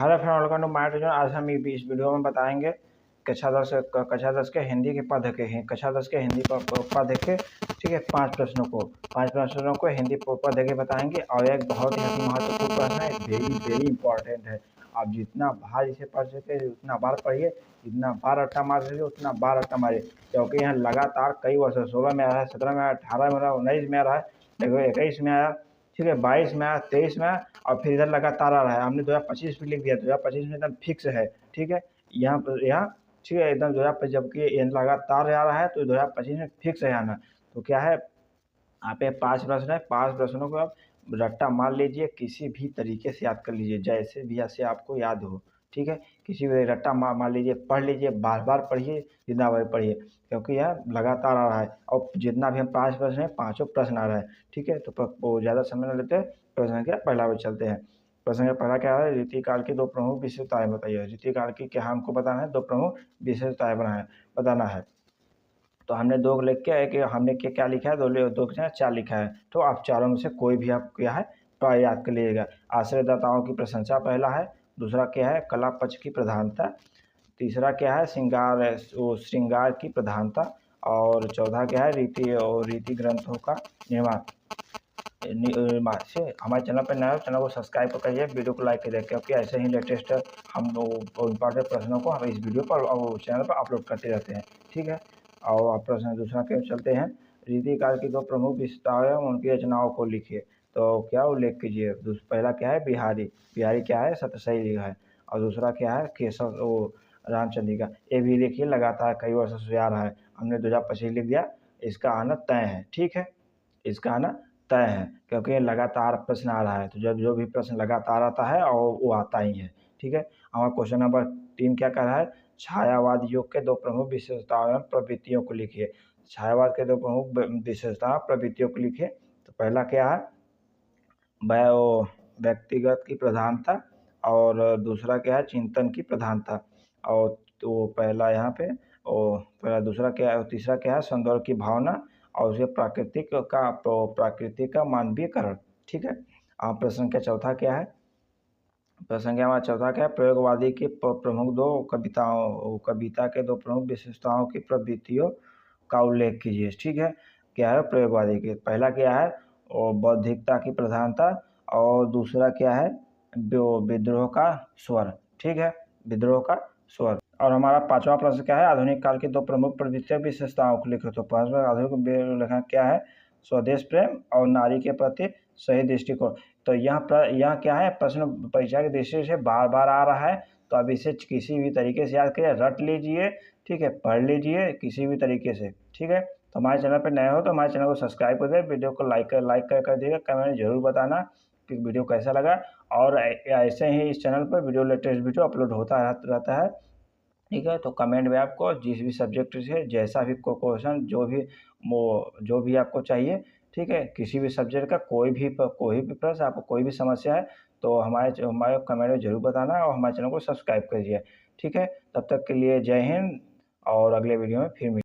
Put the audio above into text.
Hello friend, welcome to my tuition. आज हम इस वीडियो में बताएंगे कक्षा 10 के हिंदी के पद के कक्षा 10 के हिंदी पद के ठीक है 5 प्रश्नों को हिंदी पद के बताएंगे। और एक बहुत ही अति महत्वपूर्ण प्रश्न है, वेरी वेरी इंपॉर्टेंट है। आप जितना बार इसे पढ़ सके उतना बार पढ़िए, जितना बार रट्टा मार सके उतना बार रट्टा मारिए, क्योंकि यहाँ लगातार कई वर्ष 16 में आ रहा है, 17 में आया, 18 में आया, 19 में आ रहा है, देखो 21 में आया, ठीक है 22 में आया, 23 में आया, और फिर इधर लगातार आ रहा है। हमने 2025 भी लिख दिया, 2025 में एकदम फिक्स है, ठीक है यहाँ पर ठीक है एकदम 2025, जबकि ये लगातार आ रहा है तो 2025 में फिक्स है आना। तो क्या है, आप ये 5 प्रश्न है, 5 प्रश्नों को आप रट्टा मार लीजिए, किसी भी तरीके से याद कर लीजिए, जैसे भी ऐसे आपको याद हो, ठीक है किसी भी रट्टा मार लीजिए, पढ़ लीजिए, बार बार पढ़िए, जितना बार पढ़िए, क्योंकि यह लगातार आ रहा है। और जितना भी हम 5 प्रश्न है, 5 प्रश्न आ रहा है, ठीक है। तो वो ज़्यादा समय न लेते हैं, प्रश्न क्या पहला बार चलते हैं। प्रश्न का पहला क्या है, रीतिकाल की 2 प्रमुख विशेषताएं बताइए। रीतिकाल की क्या हमको बताना है, 2 प्रमुख विशेषताएं बताना है। तो हमने 2 लिख के कि हमने क्या लिखा है, 2 के 4 लिखा है, तो आप चारों में से कोई भी आप क्या है याद कर लीजिएगा। आश्रयदाताओं की प्रशंसा पहला है, दूसरा क्या है कला पक्ष की प्रधानता, तीसरा क्या है श्रृंगार की प्रधानता, और चौथा क्या है रीति ग्रंथों का निर्माण। से हमारे चैनल पर नया हो, चैनल को सब्सक्राइब करिए, वीडियो को लाइक करिए, क्योंकि ऐसे ही लेटेस्ट हम इम्पोर्टेंट प्रश्नों को हम इस वीडियो पर और चैनल पर अपलोड करते रहते हैं, ठीक है। और आप प्रश्न दूसरा क्यों चलते हैं, रीतिकाल की 2 प्रमुख विशेषताएं उनकी रचनाओं को लिखिए। तो क्या उल्लेख कीजिए। पहला क्या है बिहारी क्या है सतसई लिखा है, और दूसरा क्या है केशव रामचंद्र का, ये भी लिखिए, लगातार कई वर्षों से आ रहा है, हमने 2025 लिख दिया, इसका आना तय है, ठीक है इसका आना तय है, क्योंकि लगातार प्रश्न आ रहा है। तो जब जो भी प्रश्न लगातार आता है और वो आता ही है, ठीक है। हमारा क्वेश्चन नंबर 3 क्या कर रहा है, छायावाद युग के 2 प्रमुख विशेषताओं एवं प्रवृत्तियों को लिखिए। छायावाद के 2 प्रमुख विशेषताओं प्रवृत्तियों को लिखिए। तो पहला क्या है व्यक्तिगत की प्रधानता, और दूसरा क्या है चिंतन की प्रधानता, और तो पहला यहाँ पे और पहला दूसरा क्या है, तीसरा क्या है सौंदर्य की भावना, और उसे प्राकृतिक का मानवीयकरण, ठीक है। प्रश्न का चौथा क्या है, प्रश्न क्या हमारा चौथा क्या है, प्रयोगवादी की प्रमुख 2 कविता के 2 प्रमुख विशेषताओं की प्रवृत्तियों का उल्लेख कीजिए, ठीक है। क्या है प्रयोगवादी के, पहला क्या है बौद्धिकता की प्रधानता, और दूसरा क्या है विद्रोह का स्वर, ठीक है विद्रोह का स्वर। और हमारा 5वां प्रश्न क्या है, आधुनिक काल की 2 प्रमुख प्रवृत्ति विशेषताओं को लिखो। तो आधुनिक क्या है स्वदेश प्रेम और नारी के प्रति सही दृष्टिकोण। तो यहाँ क्या है प्रश्न परीक्षा की दृष्टि से बार बार आ रहा है, तो अब इसे किसी भी तरीके से याद करिए, रट लीजिए, ठीक है पढ़ लीजिए किसी भी तरीके से, ठीक है। तो हमारे चैनल पर नए हो तो हमारे चैनल को सब्सक्राइब कर दे, वीडियो को लाइक कर दिएगा, कमेंट जरूर बताना कि वीडियो कैसा लगा। और ऐसे ही इस चैनल पर लेटेस्ट वीडियो अपलोड होता रहता है, ठीक है। तो कमेंट में आपको जिस भी सब्जेक्ट से जैसा भी क्वेश्चन जो भी आपको चाहिए, ठीक है किसी भी सब्जेक्ट का कोई भी प्रश्न, आपको कोई भी समस्या है, तो हमारे कमेंट में जरूर बताना, और हमारे चैनल को सब्सक्राइब करिए, ठीक है। तब तक के लिए जय हिंद, और अगले वीडियो में फिर